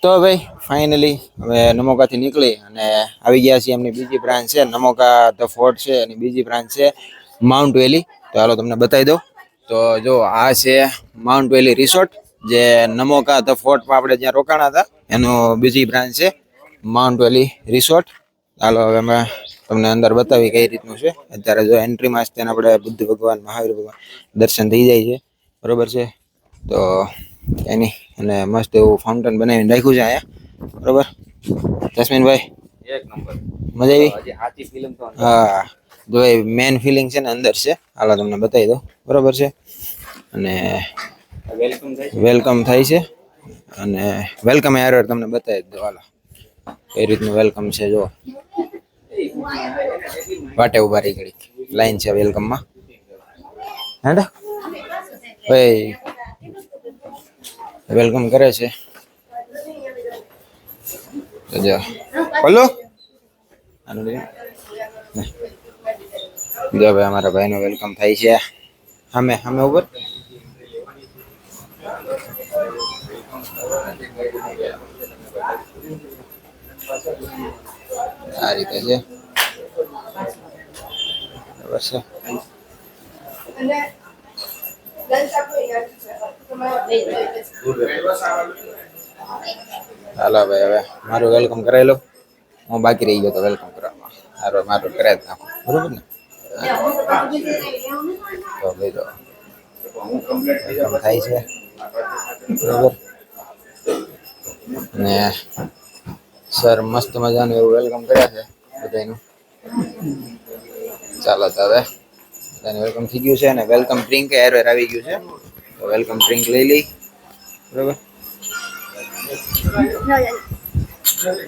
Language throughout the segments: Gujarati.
તો ભાઈ ફાઇનલી હવે નમોકાથી નીકળી અને આવી ગયા છીએ એમની બીજી બ્રાન્ચ છે નમોકા ધ ફોર્ટ છે અને બીજી બ્રાન્ચ છે માઉન્ટ વેલી. તો હાલો તમને બતાવી દઉં. તો જો આ છે માઉન્ટ વેલી રિસોર્ટ, જે નમોકા ધ ફોર્ટમાં આપણે જ્યાં રોકાણા હતા એનો બીજી બ્રાન્ચ છે માઉન્ટ વેલી રિસોર્ટ. હાલો હવે અમે તમને અંદર બતાવી કઈ રીતનું છે. અત્યારે જો એન્ટ્રીમાં જ તેને આપણે બુદ્ધ ભગવાન મહાવીર ભગવાન દર્શન થઈ જાય છે, બરોબર છે. તો એની અને મસ્ત એવું ફાઉન્ટેન બનાવીને રાખ્યું છે અહીંયા, બરોબર જસ્મીનભાઈ? એક નંબર, મજા આવી? હજી હાચી ફિલ્મ તો હા, જો એ મેન ફિલિંગ છે ને અંદર છે. હાલો તમને બતાવી દો, બરોબર છે. અને વેલકમ થાય છે અને વેલકમ યાર તમને બતાવી દો. હાલો કઈ રીતનું વેલકમ છે જો. વાટે ઉભા રહી ઘડી લાઈન છે વેલકમમાં. હેડા ભાઈ વેલકમ કરે છે. જો બોલો જો ભાઈ અમારા ભાઈનો વેલકમ થાય છે. સામે સામે ઉપર આ રીતે છે, બરાબર છે. હાલો ભાઈ હવે મારું વેલકમ કરાવી લો. હું બાકી રહી ગયો તો વેલકમ કરવામાં. હારો મારું કરાવી જ નાખું, બરોબર ને? તો ભાઈ તો વેલકમ થાય છે, બરોબર. ને સર મસ્ત મજાનું એવું વેલકમ કર્યા છે બધાનું. ચાલો તો હવે બધાને વેલકમ થઈ ગયું છે અને વેલકમ ડ્રિંક એરવેર આવી ગયું છે. તો વેલકમ ડ્રિંક લઈ લઈ, બરોબર.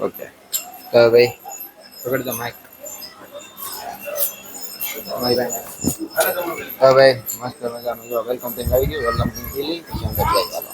ઓકે તો ભાઈ પકડ દો માઇક. તો ભાઈ મસ્ત મજાનું વેલકમ ડ્રિંક આવી ગયું. વેલકમ ડ્રિંક પી લઈ પછી અંદર જાય. ચાલો